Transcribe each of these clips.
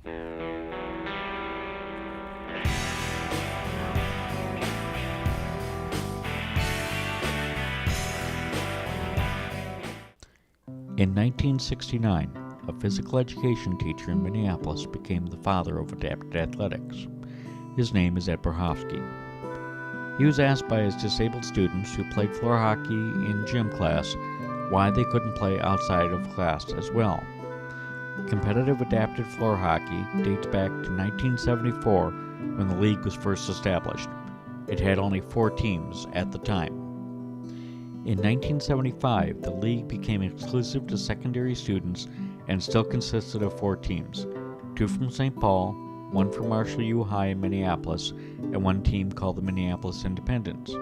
In 1969, a physical education teacher in Minneapolis became the father of adapted athletics. His name is Ed Borhofsky. He was asked by his disabled students who played floor hockey in gym class why they couldn't play outside of class as well. Competitive adapted floor hockey dates back to 1974 when the league was first established. It had only 4 teams at the time. In 1975, the league became exclusive to secondary students and still consisted of 4 teams, 2 from St. Paul, 1 from Marshall U High in Minneapolis, and 1 team called the Minneapolis Independents.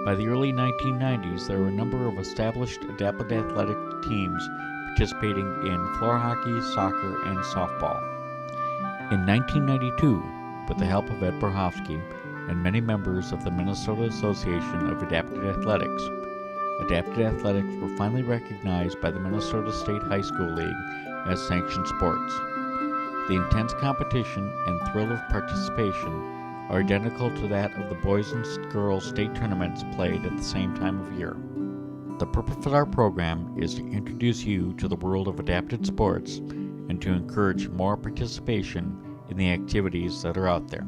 By the early 1990s, there were a number of established adapted athletic teams participating in floor hockey, soccer, and softball. In 1992, with the help of Ed Borhofsky and many members of the Minnesota Association of Adapted Athletics, adapted athletics were finally recognized by the Minnesota State High School League as sanctioned sports. The intense competition and thrill of participation are identical to that of the boys and girls state tournaments played at the same time of year. The purpose of our program is to introduce you to the world of adapted sports and to encourage more participation in the activities that are out there.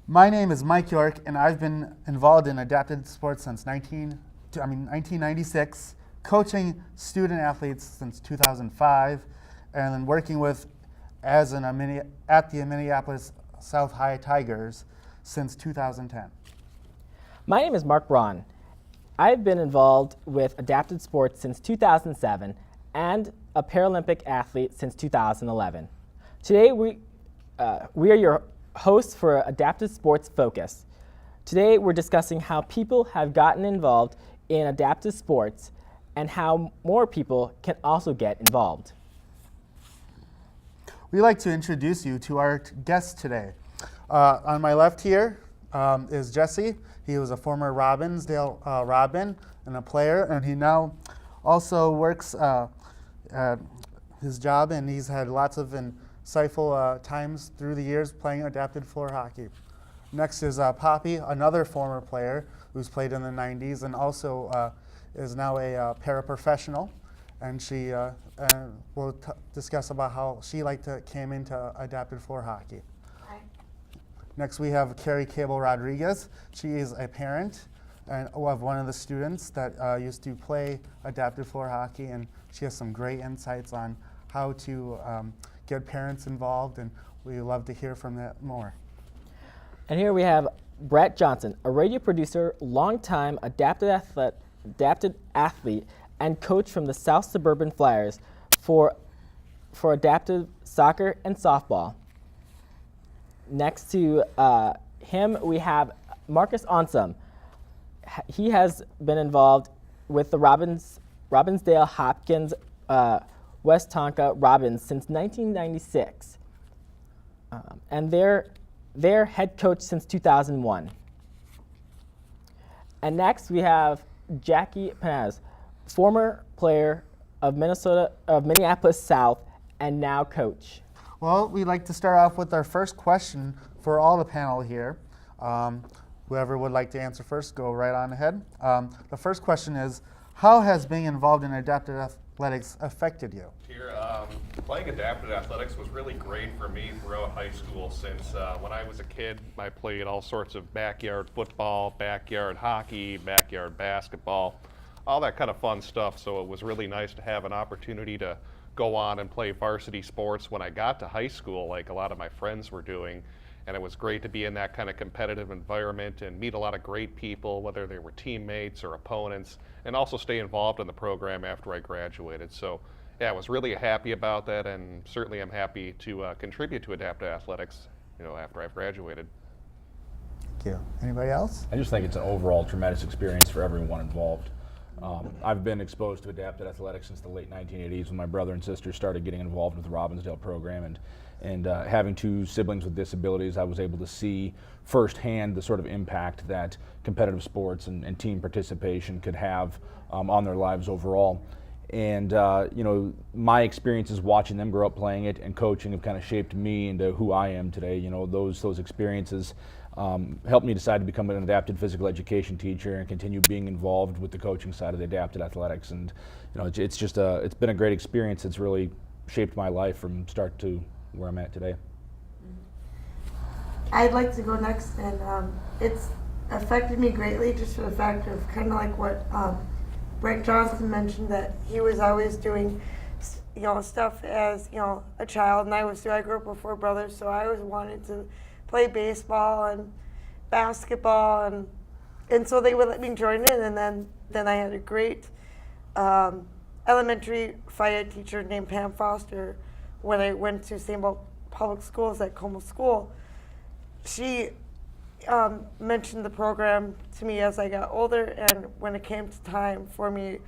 My name is Mike York, and I've been involved in adapted sports since 1996, coaching student athletes since 2005, and then working with at the Minneapolis South High Tigers since 2010. My name is Mark Braun. I've been involved with adapted sports since 2007 and a Paralympic athlete since 2011. Today we are your hosts for Adapted Sports Focus. Today we're discussing how people have gotten involved in adapted sports and how more people can also get involved. We'd like to introduce you to our guest today. On my left here is Jesse. He was a former Robbinsdale Robin and a player, and he now also works at his job, and he's had lots of insightful times through the years playing adapted floor hockey. Next is Poppy, another former player who's played in the 90s and also is now a paraprofessional, and she will discuss about how she came into adapted floor hockey. Hi. Next we have Carrie Cable Rodriguez. She is a parent of one of the students that used to play adapted floor hockey, and she has some great insights on how to get parents involved, and we love to hear from that more. And here we have Brett Johnson, a radio producer, longtime adapted athlete, and coach from the South Suburban Flyers for adapted soccer and softball. Next to him, we have Marcus Onsum. He has been involved with the Robbinsdale Hopkins West Tonka Robins since 1996, and they're head coach since 2001. And next we have Jackie Panaz, former player of Minneapolis South, and now coach. Well, we'd like to start off with our first question for all the panel here. Whoever would like to answer first, go right on ahead. The first question is, how has being involved in adapted athletics affected you? Here, playing adapted athletics was really great for me throughout high school since when I was a kid, I played all sorts of backyard football, backyard hockey, backyard basketball, all that kind of fun stuff. So it was really nice to have an opportunity to go on and play varsity sports when I got to high school, like a lot of my friends were doing. And it was great to be in that kind of competitive environment and meet a lot of great people, whether they were teammates or opponents, and also stay involved in the program after I graduated. So yeah, I was really happy about that, and certainly I'm happy to contribute to adaptive athletics, after I've graduated. Thank you. Anybody else? I just think it's an overall tremendous experience for everyone involved. I've been exposed to adapted athletics since the late 1980s when my brother and sister started getting involved with the Robbinsdale program, and having 2 siblings with disabilities, I was able to see firsthand the sort of impact that competitive sports and team participation could have on their lives overall. And my experiences watching them grow up playing it and coaching have kind of shaped me into who I am today. Those experiences helped me decide to become an adapted physical education teacher and continue being involved with the coaching side of the adapted athletics. And it's been a great experience. It's really shaped my life from start to where I'm at today. I'd like to go next, and it's affected me greatly just for the fact of kind of like what Brett Johnson mentioned, that he was always doing stuff as a child, and I grew up with 4 brothers, so I always wanted to play baseball and basketball, and so they would let me join in, and then I had a great elementary fire teacher named Pam Foster when I went to St. Paul Public Schools at Como School. She mentioned the program to me as I got older, and when it came to time for me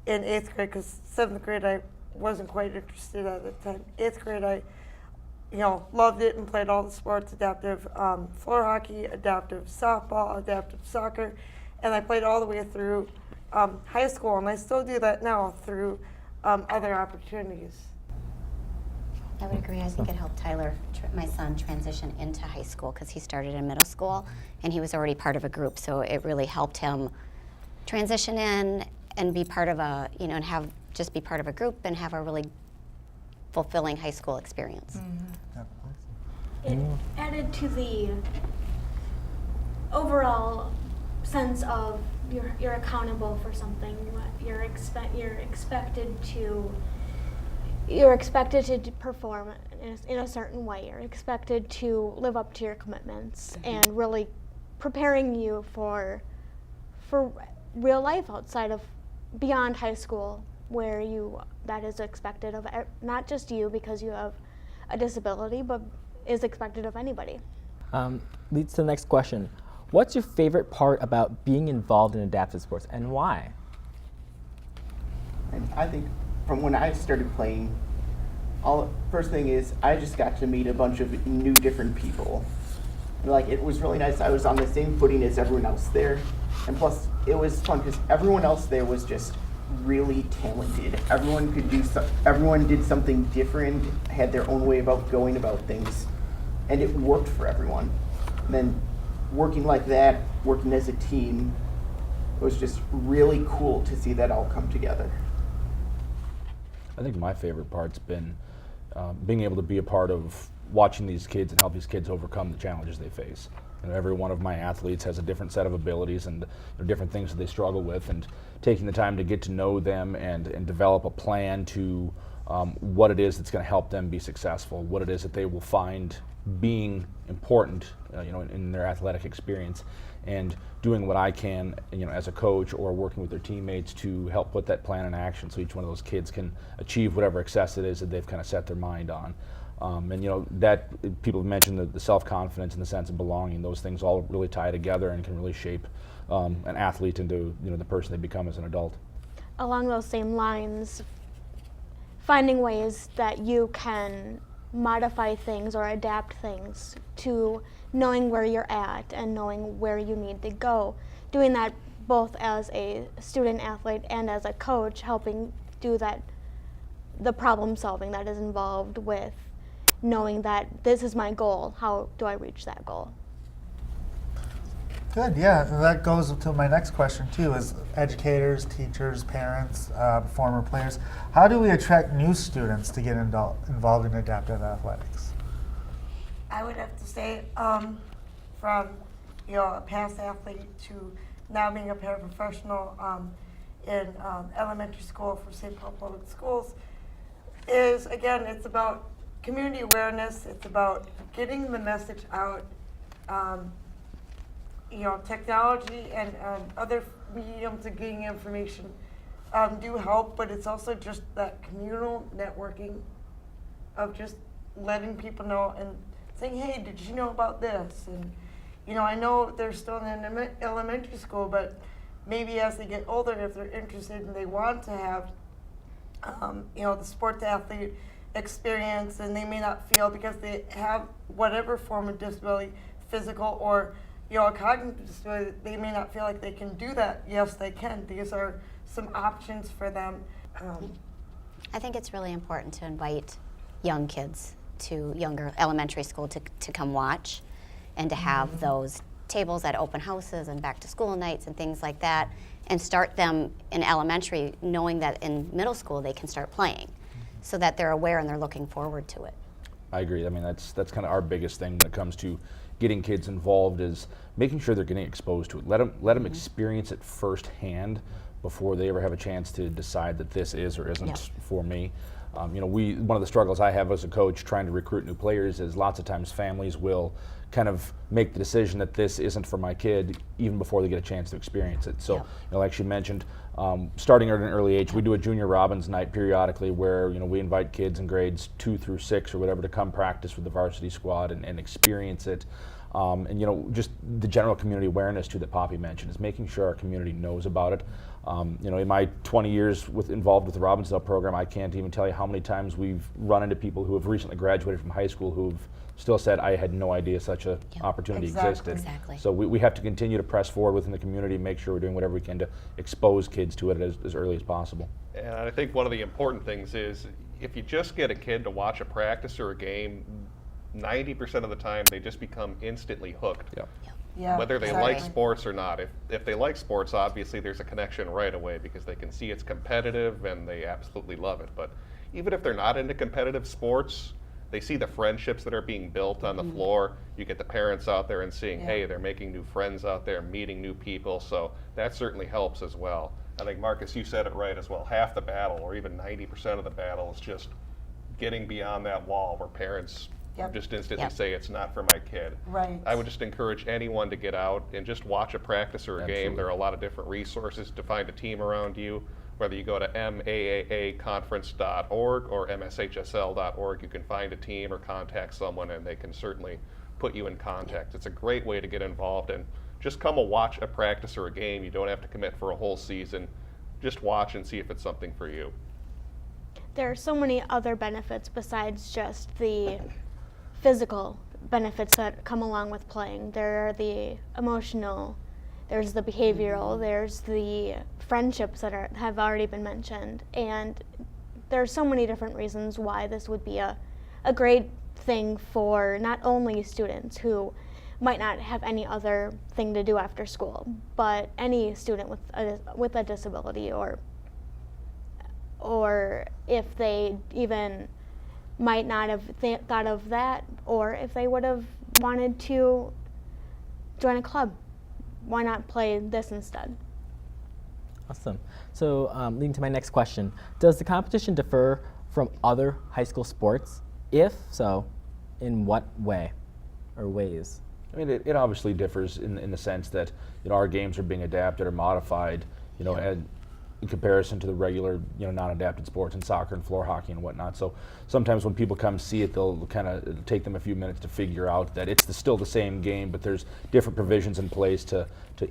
in 8th grade, because 7th grade I wasn't quite interested at the time. 8th grade I loved it and played all the sports, adaptive floor hockey, adaptive softball, adaptive soccer, and I played all the way through high school, and I still do that now through other opportunities. I would agree. I think it helped Tyler, my son, transition into high school because he started in middle school and he was already part of a group. So it really helped him transition in and be part of and be part of a group and have a really fulfilling high school experience. It added to the overall sense of you're accountable for something. You're expected to perform in a certain way. You're expected to live up to your commitments, and really preparing you for real life outside of beyond high school, where that is expected of not just you because you have a disability, but is expected of anybody. Leads to the next question. What's your favorite part about being involved in adaptive sports, and why? And I think from when I started playing, first thing is I just got to meet a bunch of new different people. And it was really nice. I was on the same footing as everyone else there, and plus it was fun because everyone else there was just really talented. Everyone did something different, had their own way about going about things, and it worked for everyone. And then working like that, working as a team, it was just really cool to see that all come together. I think my favorite part's been being able to be a part of watching these kids and help these kids overcome the challenges they face. Every one of my athletes has a different set of abilities and different things that they struggle with, and taking the time to get to know them and develop a plan to what it is that's going to help them be successful, what it is that they will find being important in their athletic experience, and doing what I can as a coach or working with their teammates to help put that plan in action so each one of those kids can achieve whatever success it is that they've kind of set their mind on. That people have mentioned the self-confidence and the sense of belonging. Those things all really tie together and can really shape an athlete into the person they become as an adult. Along those same lines, finding ways that you can modify things or adapt things to knowing where you're at and knowing where you need to go. Doing that both as a student athlete and as a coach, helping do that, the problem solving that is involved with knowing that this is my goal, how do I reach that goal? Good, yeah. And that goes to my next question too, is educators, teachers, parents, former players, how do we attract new students to get involved in adaptive athletics? I would have to say from a past athlete to now being a paraprofessional in elementary school for St. Paul Public Schools is, again, it's about community awareness. It's about getting the message out. Technology and other mediums of getting information do help, but it's also just that communal networking of just letting people know and saying, hey, did you know about this? And, I know they're still in elementary school, but maybe as they get older, if they're interested and they want to have, the sports athlete experience, and they may not feel because they have whatever form of disability, physical or a cognitive disability, they may not feel like they can do that. Yes, they can. These are some options for them I think it's really important to invite young kids to younger elementary school to come watch and to have those tables at open houses and back to school nights and things like that, and start them in elementary knowing that in middle school they can start playing so that they're aware and they're looking forward to it. I agree. I mean, that's kind of our biggest thing when it comes to getting kids involved, is making sure they're getting exposed to it. Let them experience it firsthand before they ever have a chance to decide that this is or isn't for me. You know, one of the struggles I have as a coach trying to recruit new players is lots of times families will kind of make the decision that this isn't for my kid even before they get a chance to experience it. So, you know, like she mentioned, starting at an early age, we do a Junior Robins night periodically where, you know, we invite kids in grades 2 through 6 or whatever to come practice with the varsity squad and experience it. And, you know, just the general community awareness too that Poppy mentioned is making sure our community knows about it. You know, in my 20 years involved with the Robbinsdale program, I can't even tell you how many times we've run into people who have recently graduated from high school who've still said, I had no idea such an opportunity existed. Exactly. So we have to continue to press forward within the community and make sure we're doing whatever we can to expose kids to it as early as possible. And I think one of the important things is if you just get a kid to watch a practice or a game, 90% of the time they just become instantly hooked. Yeah, Whether they exactly. like sports or not. If they like sports, obviously there's a connection right away because they can see it's competitive and they absolutely love it. But even if they're not into competitive sports, they see the friendships that are being built on the floor. You get the parents out there and seeing, hey, they're making new friends out there, meeting new people. So that certainly helps as well. I think, Marcus, you said it right as well. Half the battle, or even 90% of the battle, is just getting beyond that wall where parents just instantly say it's not for my kid. Right. I would just encourage anyone to get out and just watch a practice or a game. There are a lot of different resources to find a team around you. Whether you go to maaaconference.org or mshsl.org, you can find a team or contact someone and they can certainly put you in contact. It's a great way to get involved, and just come and watch a practice or a game. You don't have to commit for a whole season. Just watch and see if it's something for you. There are so many other benefits besides just the physical benefits that come along with playing. There are the emotional, there's the behavioral, there's the friendships that have already been mentioned, and there are so many different reasons why this would be a great thing for not only students who might not have any other thing to do after school, but any student with a disability, or if they even might not have thought of that, or if they would have wanted to join a club, why not play this instead? Awesome. So leading to my next question, does the competition differ from other high school sports? If so, in what way or ways? I mean, it obviously differs in the sense that, you know, our games are being adapted or modified, you know, and in comparison to the regular, you know, non-adapted sports and soccer and floor hockey and whatnot. So sometimes when people come see it, it'll take them a few minutes to figure out that it's still the same game, but there's different provisions in place to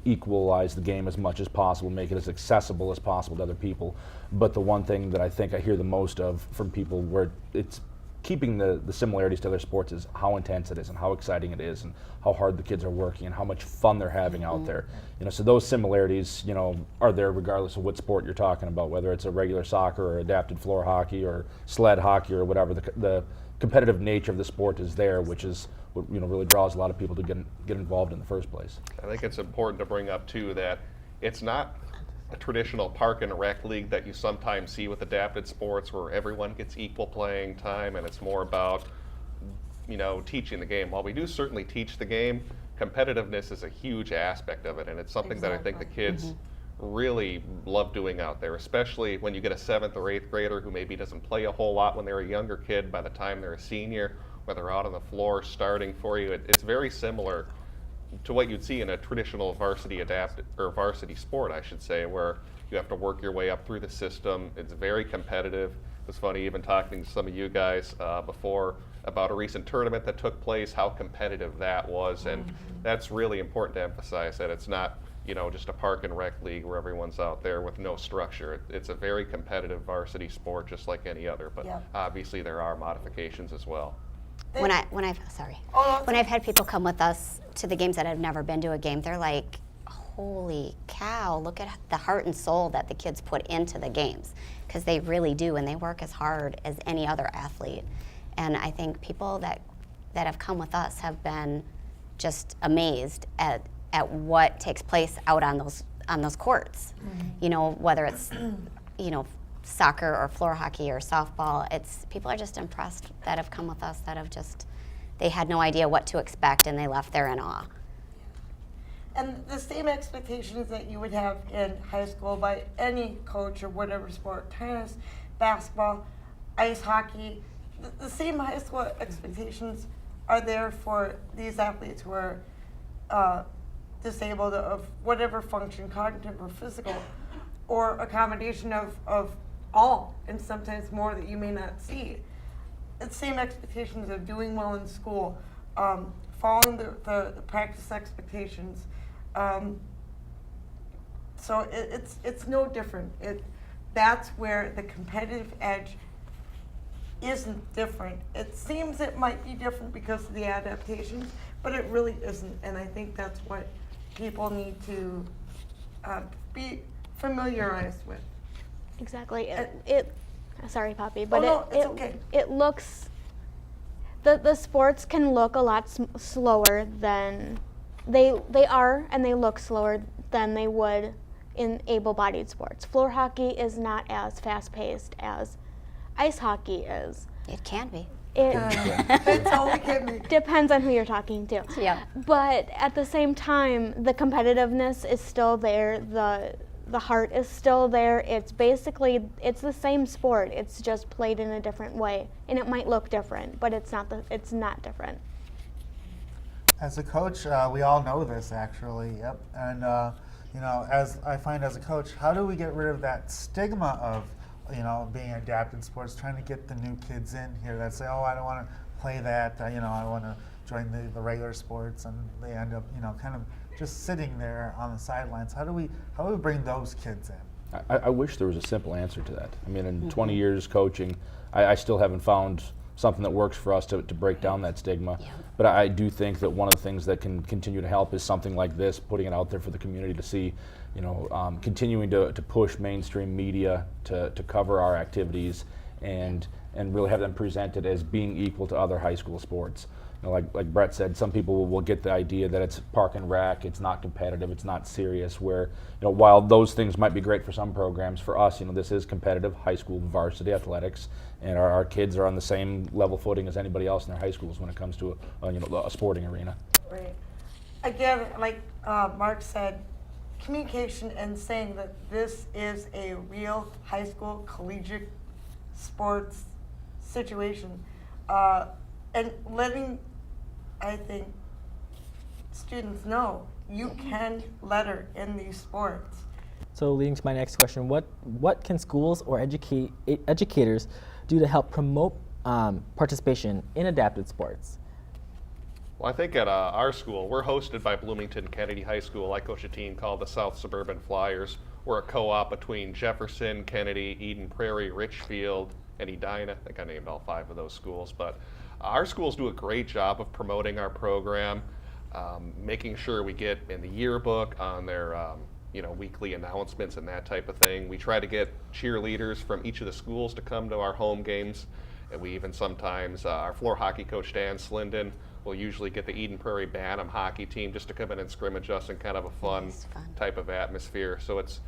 equalize the game as much as possible, make it as accessible as possible to other people. But the one thing that I think I hear the most of from people where it's keeping the similarities to other sports is how intense it is and how exciting it is and how hard the kids are working and how much fun they're having out there. You know, so those similarities, you know, are there regardless of what sport you're talking about, whether it's a regular soccer or adapted floor hockey or sled hockey or whatever. The competitive nature of the sport is there, which is what, you know, really draws a lot of people to get involved in the first place. I think it's important to bring up too that it's not a traditional park and rec league that you sometimes see with adapted sports where everyone gets equal playing time and it's more about, you know, teaching the game. While we do certainly teach the game, competitiveness is a huge aspect of it, and it's something that I think the kids really love doing out there, especially when you get a 7th or 8th grader who maybe doesn't play a whole lot when they're a younger kid. By the time they're a senior, where they're out on the floor starting for you, it's very similar to what you'd see in a traditional varsity adapted or varsity sport, I should say, where you have to work your way up through the system. It's very competitive. It was funny even talking to some of you guys before about a recent tournament that took place, how competitive that was, and that's really important to emphasize that it's not, you know, just a park and rec league where everyone's out there with no structure. It's a very competitive varsity sport, just like any other, but obviously there are modifications as well. When I've had people come with us to the games that have never been to a game, they're like, oh holy cow, look at the heart and soul that the kids put into the games, because they really do, and they work as hard as any other athlete. And I think people that have come with us have been just amazed at what takes place out on those courts. You know, whether it's soccer or floor hockey or softball, people are just impressed that have come with us, that have just, they had no idea what to expect and they left there in awe. And the same expectations that you would have in high school by any coach or whatever sport, tennis, basketball, ice hockey, the same high school expectations are there for these athletes who are disabled of whatever function, cognitive or physical, or a combination of all, and sometimes more that you may not see. It's the same expectations of doing well in school, following the practice expectations. So it's no different. That's where the competitive edge isn't different. It seems it might be different because of the adaptations, but it really isn't. And I think that's what people need to be familiarized with. Exactly. Sorry, Poppy, but it's okay. It looks, the sports can look a lot slower than they are, and they look slower than they would in able-bodied sports. Floor hockey is not as fast-paced as ice hockey is. It can be. It totally can be. Depends on who you're talking to. Yeah. But at the same time, the competitiveness is still there. The heart is still there. It's the same sport. It's just played in a different way, and it might look different, but it's not different. As a coach, we all know this actually. Yep. And as I find as a coach, how do we get rid of that stigma of being adapted sports, trying to get the new kids in here that say, oh, I don't want to play that, I want to join the regular sports, and they end up, kind of just sitting there on the sidelines. How do we bring those kids in? I wish there was a simple answer to that. I mean, in 20 years coaching, I still haven't found something that works for us to break down that stigma. Yeah. But I do think that one of the things that can continue to help is something like this, putting it out there for the community to see, continuing to push mainstream media to cover our activities and really have them presented as being equal to other high school sports. Like Brett said, some people will get the idea that it's park and rec, it's not competitive, it's not serious, where while those things might be great for some programs, for us, this is competitive high school varsity athletics, and our kids are on the same level footing as anybody else in their high schools when it comes to a sporting arena. Right. Again, like Mark said, communication and saying that this is a real high school collegiate sports situation, and letting, I think, students know you can letter in these sports. So leading to my next question, what can schools or educators do to help promote participation in adapted sports? Well, I think at our school, we're hosted by Bloomington Kennedy High School. I coach a team called the South Suburban Flyers. We're a co-op between Jefferson, Kennedy, Eden Prairie, Richfield, and Edina. I think I named all 5 of those schools. But our schools do a great job of promoting our program, making sure we get in the yearbook, on their weekly announcements and that type of thing. We try to get cheerleaders from each of the schools to come to our home games. And we even sometimes, our floor hockey coach, Dan Slinden, will usually get the Eden Prairie Bantam hockey team just to come in and scrimmage us in kind of a fun type of atmosphere. So it's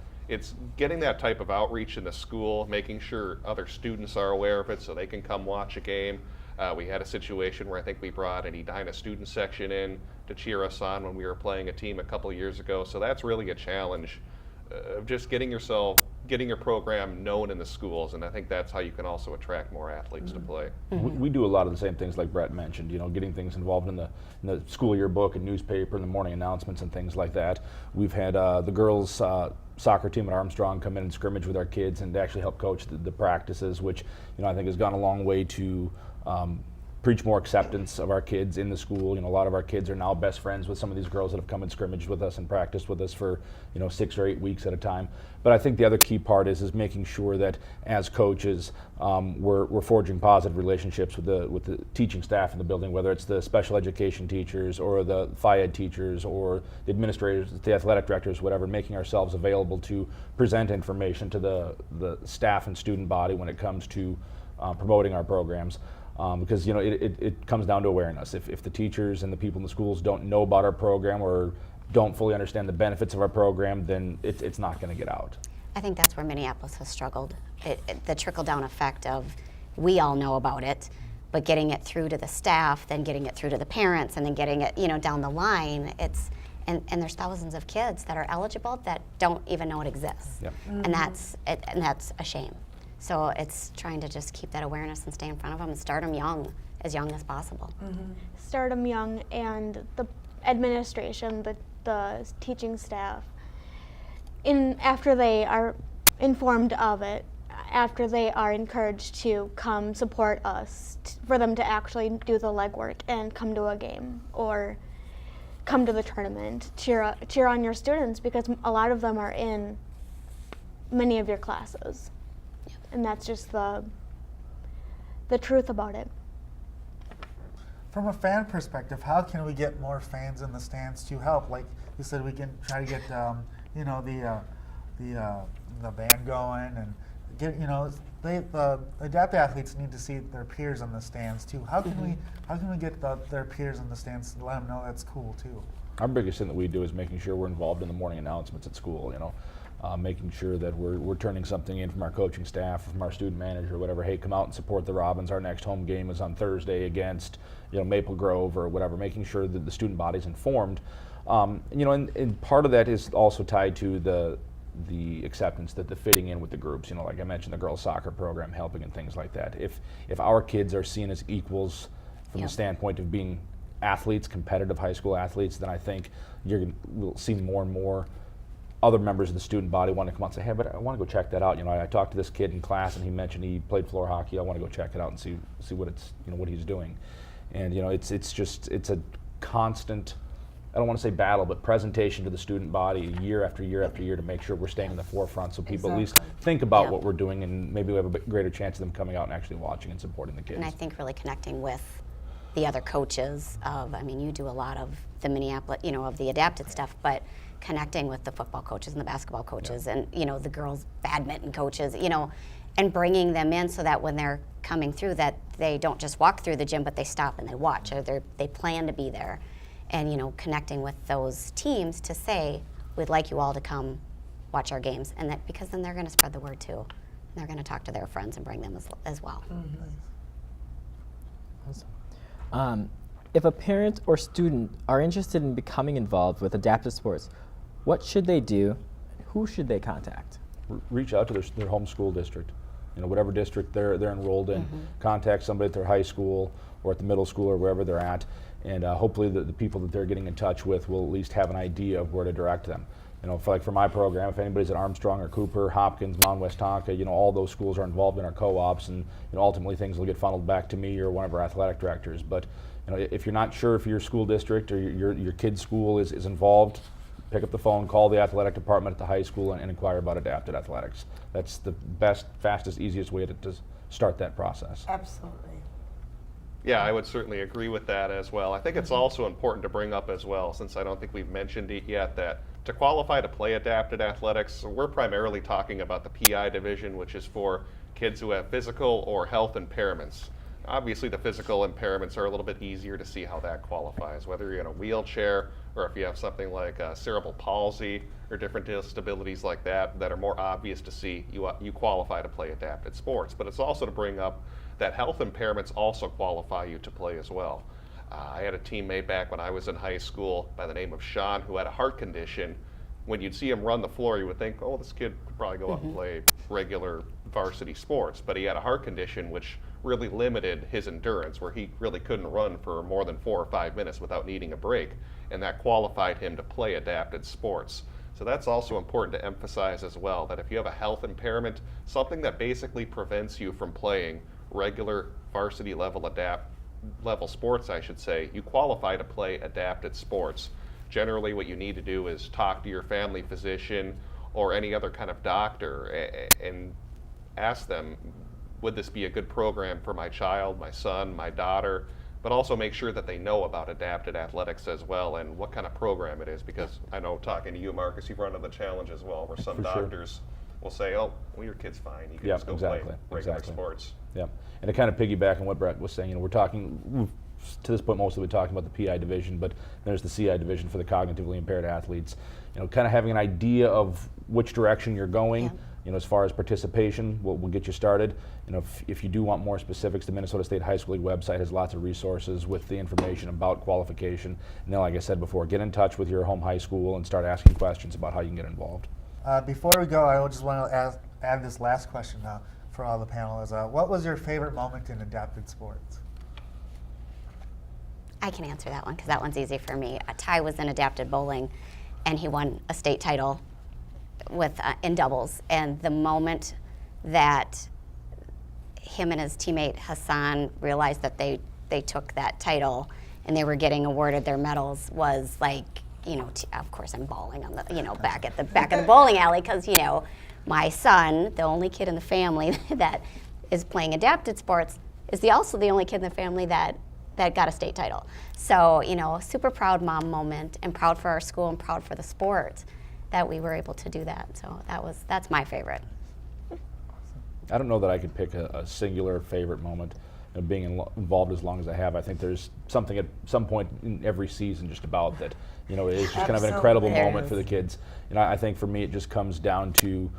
getting that type of outreach in the school, making sure other students are aware of it so they can come watch a game. We had a situation where I think we brought an Edina student section in to cheer us on when we were playing a team a couple of years ago. So that's really a challenge of just getting your program known in the schools, and I think that's how you can also attract more athletes to play. We do a lot of the same things like Brett mentioned, getting things involved in the school yearbook and newspaper and the morning announcements and things like that. We've had the girls soccer team at Armstrong come in and scrimmage with our kids and actually help coach the practices, which I think has gone a long way to preach more acceptance of our kids in the school. You know, a lot of our kids are now best friends with some of these girls that have come and scrimmaged with us and practiced with us for, 6 or 8 weeks at a time. But I think the other key part is making sure that as coaches, we're forging positive relationships with the teaching staff in the building, whether it's the special education teachers or the Phi Ed teachers or the administrators, the athletic directors, whatever, making ourselves available to present information to the staff and student body when it comes to promoting our programs. Because it comes down to awareness. If the teachers and the people in the schools don't know about our program or don't fully understand the benefits of our program, then it's not going to get out. I think that's where Minneapolis has struggled. The trickle-down effect of we all know about it, but getting it through to the staff, then getting it through to the parents, and then getting it down the line. And there's thousands of kids that are eligible that don't even know it exists, Yep. and that's a shame. So it's trying to just keep that awareness and stay in front of them and start them young as possible. Start them young, and the administration, the teaching staff, after they are informed of it, after they are encouraged to come support us, for them to actually do the legwork and come to a game or come to the tournament, cheer on your students, because a lot of them are in many of your classes. And that's just the truth about it. From a fan perspective, how can we get more fans in the stands to help? Like you said, we can try to get the band going and get the adapted athletes need to see their peers in the stands too. How can we get their peers in the stands to let them know that's cool too? Our biggest thing that we do is making sure we're involved in the morning announcements at school. Making sure that we're turning something in from our coaching staff, from our student manager, whatever. Hey, come out and support the Robins. Our next home game is on Thursday against Maple Grove or whatever. Making sure that the student body's informed. And part of that is also tied to the acceptance, that the fitting in with the groups. Like I mentioned, the girls soccer program helping and things like that. If our kids are seen as equals from the standpoint of being athletes, competitive high school athletes, then I think we'll see more and more other members of the student body want to come out and say, hey, but I want to go check that out. I talked to this kid in class and he mentioned he played floor hockey. I want to go check it out and see what what he's doing. And it's a constant, I don't want to say battle, but presentation to the student body year after year after year to make sure we're staying in the forefront so people at least think about what we're doing, and maybe we have a bit greater chance of them coming out and actually watching and supporting the kids. And I think really connecting with the other coaches you do a lot of the Minneapolis, of the adapted stuff, but connecting with the football coaches and the basketball coaches and, the girls badminton coaches, and bringing them in so that when they're coming through that they don't just walk through the gym, but they stop and they watch, or they plan to be there. And, connecting with those teams to say, we'd like you all to come watch our games, and that because then they're going to spread the word too. And they're going to talk to their friends and bring them as well. Awesome. If a parent or student are interested in becoming involved with adaptive sports, what should they do? Who should they contact? Reach out to their home school district. Whatever district they're enrolled in, contact somebody at their high school or at the middle school or wherever they're at, and hopefully the people that they're getting in touch with will at least have an idea of where to direct them. For my program, if anybody's at Armstrong or Cooper, Hopkins, Mount West Tonka, all those schools are involved in our co-ops, and ultimately things will get funneled back to me or one of our athletic directors. But if you're not sure if your school district or your kid's school is involved, pick up the phone, call the athletic department at the high school and inquire about adapted athletics. That's the best, fastest, easiest way to start that process. Absolutely. Yeah, I would certainly agree with that as well. I think it's also important to bring up as well, since I don't think we've mentioned it yet, that to qualify to play adapted athletics, we're primarily talking about the PI division, which is for kids who have physical or health impairments. Obviously, the physical impairments are a little bit easier to see how that qualifies, whether you're in a wheelchair or if you have something like cerebral palsy or different disabilities like that are more obvious to see, you qualify to play adapted sports. But it's also to bring up that health impairments also qualify you to play as well. I had a teammate back when I was in high school by the name of Sean who had a heart condition. When you'd see him run the floor, you would think, oh, this kid could probably go out and play regular varsity sports. But he had a heart condition which really limited his endurance, where he really couldn't run for more than 4 or 5 minutes without needing a break. And that qualified him to play adapted sports. So that's also important to emphasize as well, that if you have a health impairment, something that basically prevents you from playing regular varsity level level sports, I should say, you qualify to play adapted sports. Generally, what you need to do is talk to your family physician or any other kind of doctor and ask them, would this be a good program for my child, my son, my daughter? But also make sure that they know about adapted athletics as well and what kind of program it is, because I know, talking to you, Marcus, you've run into the challenge as well, where some For sure. doctors will say, oh, well, your kid's fine, you can Yep, just go exactly, play regular exactly. sports. Yeah, and to kind of piggyback on what Brett was saying, we're talking, to this point mostly we're talking about the PI division, but there's the CI division for the cognitively impaired athletes. Kind of having an idea of which direction you're going, Yeah. as far as participation, we'll get you started. If you do want more specifics, the Minnesota State High School League website has lots of resources with the information about qualification. And then, like I said before, get in touch with your home high school and start asking questions about how you can get involved. Before we go, I just want to add this last question for all the panelists. What was your favorite moment in adapted sports? I can answer that one because that one's easy for me. Ty was in adapted bowling, and he won a state title with in doubles. And the moment that him and his teammate Hassan realized that they took that title and they were getting awarded their medals was like, of course I'm bawling on the, back of the bowling alley because, my son, the only kid in the family that is playing adapted sports, is also the only kid in the family that got a state title. So, super proud mom moment, and proud for our school and proud for the sport that we were able to do that. So that's my favorite. I don't know that I could pick a singular favorite moment. Being involved as long as I have, I think there's something at some point in every season just about that, it's just kind of an incredible Absolutely. moment for the kids. I think for me it just comes down to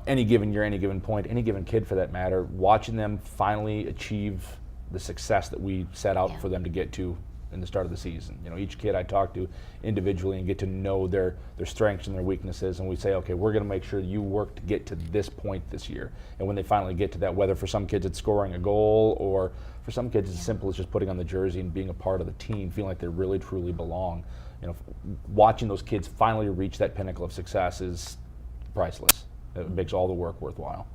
any given year, any given point, any given kid for that matter, watching them finally achieve the success that we set out for them to get to in the start of the season. Each kid I talk to individually and get to know their strengths and their weaknesses, and we say, okay, we're going to make sure you work to get to this point this year. And when they finally get to that, whether for some kids it's scoring a goal, or for some kids it's as simple as just putting on the jersey and being a part of the team, feeling like they really truly belong. Watching those kids finally reach that pinnacle of success is priceless. It makes all the work worthwhile.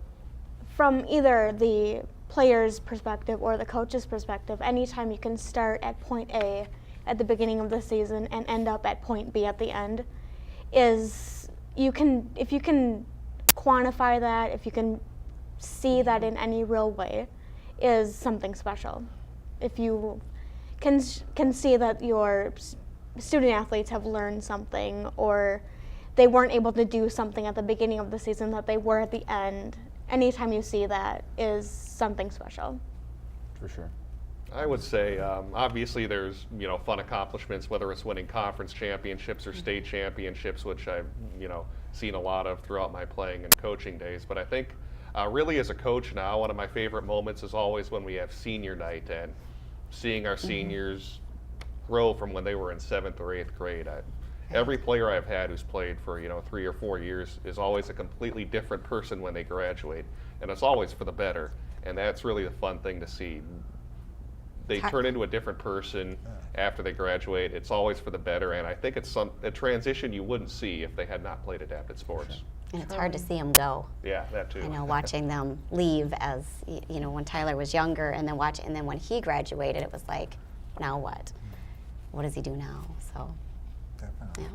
From either the player's perspective or the coach's perspective, anytime you can start at point A at the beginning of the season and end up at point B at the end, if you can quantify that, if you can see that in any real way, is something special. If you can see that your student athletes have learned something, or they weren't able to do something at the beginning of the season that they were at the end, anytime you see that is something special. For sure. I would say, obviously there's, fun accomplishments, whether it's winning conference championships or state championships, which I've, seen a lot of throughout my playing and coaching days. But I think really as a coach now, one of my favorite moments is always when we have senior night and seeing our seniors grow from when they were in 7th or 8th grade. Every player I've had who's played for 3 or 4 years is always a completely different person when they graduate, and it's always for the better. And that's really the fun thing to see. They turn into a different person after they graduate. It's always for the better, and I think it's a transition you wouldn't see if they had not played adapted sports. And it's hard to see them go. Yeah, that too. Watching them leave as, when Tyler was younger, and then when he graduated, it was like, now what? What does he do now? So, Definitely. yeah.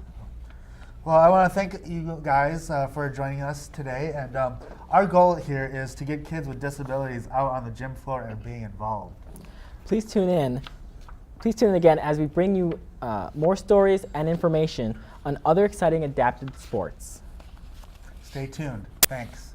Well, I want to thank you guys for joining us today. And our goal here is to get kids with disabilities out on the gym floor and being involved. Please tune in again as we bring you more stories and information on other exciting adapted sports. Stay tuned. Thanks.